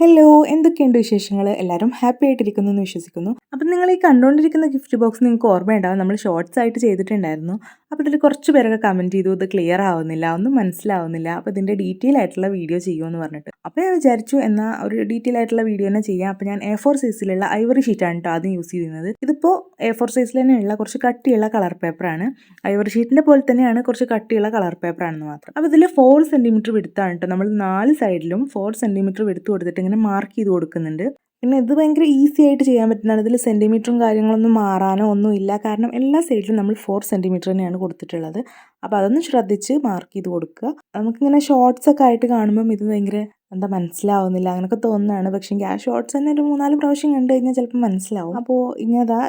Hello, എന്തൊക്കെയുണ്ട് വിശേഷങ്ങൾ? എല്ലാവരും ഹാപ്പി ആയിട്ടിരിക്കുന്നു എന്ന് വിശ്വസിക്കുന്നു. അപ്പം നിങ്ങൾ ഈ കണ്ടുകൊണ്ടിരിക്കുന്ന ഗിഫ്റ്റ് ബോക്സ് നിങ്ങൾക്ക് ഓർമ്മയുണ്ടാവും, നമ്മൾ ഷോർട്സ് ആയിട്ട് ചെയ്തിട്ടുണ്ടായിരുന്നു. അപ്പോൾ ഇതിൽ കുറച്ച് പേരൊക്കെ കമൻറ്റ് ചെയ്തു, ഇത് ക്ലിയർ ആവുന്നില്ല, ഒന്നും മനസ്സിലാവുന്നില്ല, അപ്പോൾ ഇതിൻ്റെ ഡീറ്റെയിൽ ആയിട്ടുള്ള വീഡിയോ ചെയ്യുമെന്ന് പറഞ്ഞിട്ട്. അപ്പോൾ ഞാൻ വിചാരിച്ചു എന്നാൽ ഒരു ഡീറ്റെയിൽ ആയിട്ടുള്ള വീഡിയോ തന്നെ ചെയ്യാം. അപ്പോൾ ഞാൻ A4 സൈസിലുള്ള ഐവറി ഷീറ്റാണ് കേട്ടോ ആദ്യം യൂസ് ചെയ്യുന്നത്. ഇതിപ്പോൾ A4 സൈസിൽ തന്നെയുള്ള കുറച്ച് കട്ടിയുള്ള കളർ പേപ്പറാണ്. ഐവറി ഷീറ്റിൻ്റെ പോലെ തന്നെയാണ്, കുറച്ച് കട്ടിയുള്ള കളർ പേപ്പറാണെന്ന് മാത്രം. അപ്പോൾ ഇതിൽ 4 സെൻറ്റിമീറ്റർ വിടുത്താണ് കേട്ടോ. നമ്മൾ 4 സൈഡിലും 4 സെൻറ്റിമീറ്റർ വിടുത്ത് കൊടുത്തിട്ട് ഇങ്ങനെ മാർക്ക് ചെയ്ത് കൊടുക്കുന്നുണ്ട്. പിന്നെ ഇത് ഭയങ്കര ഈസി ആയിട്ട് ചെയ്യാൻ പറ്റുന്നതാണ്. ഇതിൽ സെൻറ്റിമീറ്ററും കാര്യങ്ങളൊന്നും മാറാനോ ഒന്നുമില്ല. കാരണം എല്ലാ സൈഡിലും നമ്മൾ 4 സെൻറ്റിമീറ്റർ തന്നെയാണ് കൊടുത്തിട്ടുള്ളത്. അപ്പോൾ അതൊന്ന് ശ്രദ്ധിച്ച് മാർക്ക് ചെയ്ത് കൊടുക്കുക. നമുക്കിങ്ങനെ ഷോർട്സ് ഒക്കെ ആയിട്ട് കാണുമ്പം ഇത് ഭയങ്കര എന്താ മനസ്സിലാവുന്നില്ല അങ്ങനെയൊക്കെ തോന്നുന്നതാണ്. പക്ഷേ ആ ഷോർട്സ് തന്നെ ഒരു 3-4 പ്രാവശ്യം കണ്ടു കഴിഞ്ഞാൽ ചിലപ്പോൾ മനസ്സിലാവും. അപ്പോൾ ഇങ്ങനെ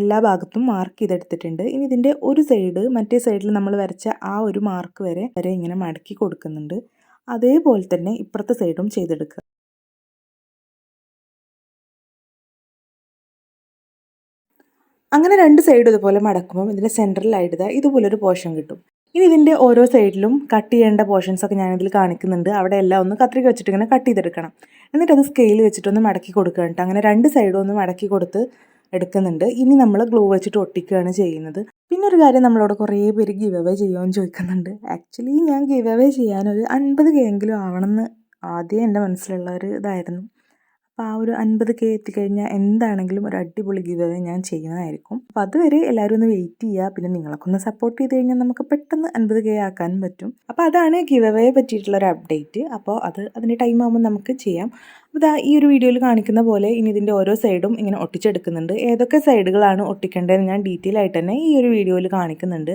എല്ലാ ഭാഗത്തും മാർക്ക് ചെയ്തെടുത്തിട്ടുണ്ട്. ഇനി ഇതിൻ്റെ ഒരു സൈഡ് മറ്റേ സൈഡിൽ നമ്മൾ വരച്ച ആ ഒരു മാർക്ക് വരെ ഇങ്ങനെ മടക്കി കൊടുക്കുന്നുണ്ട്. അതേപോലെ തന്നെ ഇപ്പുറത്തെ സൈഡും ചെയ്തെടുക്കുക. അങ്ങനെ രണ്ട് സൈഡും ഇതുപോലെ മടക്കുമ്പോൾ ഇതിൻ്റെ സെൻറ്ററിലായിട്ട് ഇതുപോലൊരു പോർഷൻ കിട്ടും. ഇനി ഇതിൻ്റെ ഓരോ സൈഡിലും കട്ട് ചെയ്യേണ്ട പോർഷൻസൊക്കെ ഞാനിതിൽ കാണിക്കുന്നുണ്ട്. അവിടെ എല്ലാം ഒന്ന് കത്രിക വെച്ചിട്ട് ഇങ്ങനെ കട്ട് ചെയ്തെടുക്കണം. എന്നിട്ട് അത് സ്കെയിൽ വെച്ചിട്ടൊന്ന് മടക്കി കൊടുക്കുക കേട്ടോ. അങ്ങനെ രണ്ട് സൈഡും ഒന്ന് മടക്കി കൊടുത്ത് എടുക്കുന്നുണ്ട്. ഇനി നമ്മൾ ഗ്ലൂ വെച്ചിട്ട് ഒട്ടിക്കുകയാണ് ചെയ്യുന്നത്. പിന്നെ ഒരു കാര്യം, നമ്മളോട് കുറേ പേര് ഗിവ് അവേ ചെയ്യുമെന്ന് ചോദിക്കുന്നുണ്ട്. ആക്ച്വലി ഞാൻ ഗിവ് അവേ ചെയ്യാനൊരു 50K എങ്കിലും ആവണമെന്ന് ആദ്യം എൻ്റെ മനസ്സിലുള്ള ഒരു ഇതായിരുന്നു. അപ്പോൾ ആ ഒരു 50K എത്തിക്കഴിഞ്ഞാൽ എന്താണെങ്കിലും ഒരു അടിപൊളി ഗിവ് അവേ ഞാൻ ചെയ്യുന്നതായിരിക്കും. അപ്പോൾ അതുവരെ എല്ലാവരും ഒന്ന് വെയിറ്റ് ചെയ്യുക. പിന്നെ നിങ്ങളൊക്കെ ഒന്ന് സപ്പോർട്ട് ചെയ്ത് കഴിഞ്ഞാൽ നമുക്ക് പെട്ടെന്ന് 50K ആക്കാനും പറ്റും. അപ്പോൾ അതാണ് ഗിവ് അവേ പറ്റിയിട്ടുള്ളൊരു അപ്ഡേറ്റ്. അപ്പോൾ അതിൻ്റെ ടൈം ആകുമ്പോൾ നമുക്ക് ചെയ്യാം. അപ്പോൾ ഈ ഒരു വീഡിയോയിൽ കാണിക്കുന്ന പോലെ ഇനി ഇതിൻ്റെ ഓരോ സൈഡും ഇങ്ങനെ ഒട്ടിച്ചെടുക്കുന്നുണ്ട്. ഏതൊക്കെ സൈഡുകളാണ് ഒട്ടിക്കേണ്ടതെന്ന് ഞാൻ ഡീറ്റെയിൽ ആയിട്ട് തന്നെ ഈ ഒരു വീഡിയോയിൽ കാണിക്കുന്നുണ്ട്.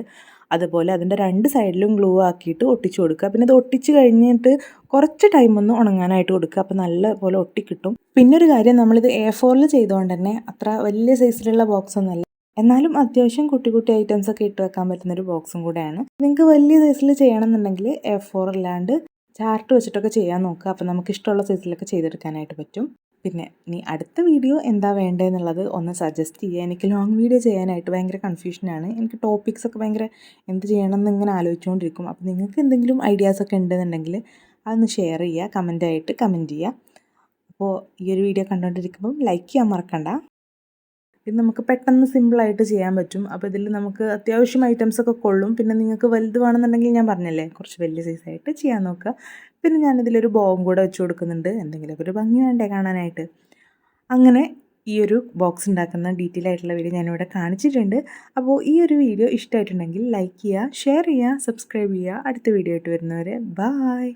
അതുപോലെ അതിൻ്റെ രണ്ട് സൈഡിലും ഗ്ലൂ ആക്കിയിട്ട് ഒട്ടിച്ചു കൊടുക്കുക. പിന്നെ ഇത് ഒട്ടിച്ച് കഴിഞ്ഞിട്ട് കുറച്ച് ടൈം ഒന്ന് ഉണങ്ങാനായിട്ട് കൊടുക്കുക. അപ്പോൾ നല്ല പോലെ ഒട്ടിക്കിട്ടും. പിന്നെ ഒരു കാര്യം, നമ്മളിത് A4 ചെയ്തുകൊണ്ട് തന്നെ അത്ര വലിയ സൈസിലുള്ള ബോക്സ് ഒന്നുമല്ല. എന്നാലും അത്യാവശ്യം കുട്ടി കുട്ടി ഐറ്റംസ് ഒക്കെ ഇട്ട് വെക്കാൻ പറ്റുന്നൊരു ബോക്സും കൂടെയാണ്. നിങ്ങൾക്ക് വലിയ സൈസിൽ ചെയ്യണമെന്നുണ്ടെങ്കിൽ A4 അല്ലാണ്ട് ചാർട്ട് വെച്ചിട്ടൊക്കെ ചെയ്യാൻ നോക്കുക. അപ്പോൾ നമുക്ക് ഇഷ്ടമുള്ള സൈസിലൊക്കെ ചെയ്തെടുക്കാനായിട്ട് പറ്റും. പിന്നെ ഇനി അടുത്ത വീഡിയോ എന്താ വേണ്ടതെന്നുള്ളത് ഒന്ന് സജസ്റ്റ് ചെയ്യുക. എനിക്ക് ലോങ് വീഡിയോ ചെയ്യാനായിട്ട് ഭയങ്കര കൺഫ്യൂഷനാണ്. എനിക്ക് ടോപ്പിക്സൊക്കെ ഭയങ്കര എന്ത് ചെയ്യണമെന്ന് ഇങ്ങനെ ആലോചിച്ചുകൊണ്ടിരിക്കും. അപ്പോൾ നിങ്ങൾക്ക് എന്തെങ്കിലും ഐഡിയാസൊക്കെ ഉണ്ടെന്നുണ്ടെങ്കിൽ അതൊന്ന് ഷെയർ ചെയ്യുക, കമൻറ്റായിട്ട് കമൻറ്റ് ചെയ്യുക. അപ്പോൾ ഈ ഒരു വീഡിയോ കണ്ടുകൊണ്ടിരിക്കുമ്പം ലൈക്ക് ചെയ്യാൻ മറക്കണ്ട. ഇത് നമുക്ക് പെട്ടെന്ന് സിമ്പിളായിട്ട് ചെയ്യാൻ പറ്റും. അപ്പോൾ ഇതിൽ നമുക്ക് അത്യാവശ്യം ഐറ്റംസൊക്കെ കൊള്ളും. പിന്നെ നിങ്ങൾക്ക് വലുത് വേണമെന്നുണ്ടെങ്കിൽ ഞാൻ പറഞ്ഞല്ലേ, കുറച്ച് വലിയ സൈസായിട്ട് ചെയ്യാൻ നോക്കുക. പിന്നെ ഞാനിതിലൊരു ബോവും കൂടെ വെച്ച് കൊടുക്കുന്നുണ്ട്, എന്തെങ്കിലുമൊക്കെ ഒരു ഭംഗി വേണ്ടേ കാണാനായിട്ട്. അങ്ങനെ ഈ ഒരു ബോക്സ് ഉണ്ടാക്കുന്ന ഡീറ്റെയിൽ ആയിട്ടുള്ള വീഡിയോ ഞാനിവിടെ കാണിച്ചിട്ടുണ്ട്. അപ്പോൾ ഈ ഒരു വീഡിയോ ഇഷ്ടമായിട്ടുണ്ടെങ്കിൽ ലൈക്ക് ചെയ്യുക, ഷെയർ ചെയ്യുക, സബ്സ്ക്രൈബ് ചെയ്യുക. അടുത്ത വീഡിയോ ആയിട്ട് വരുന്നവരെ ബായ്.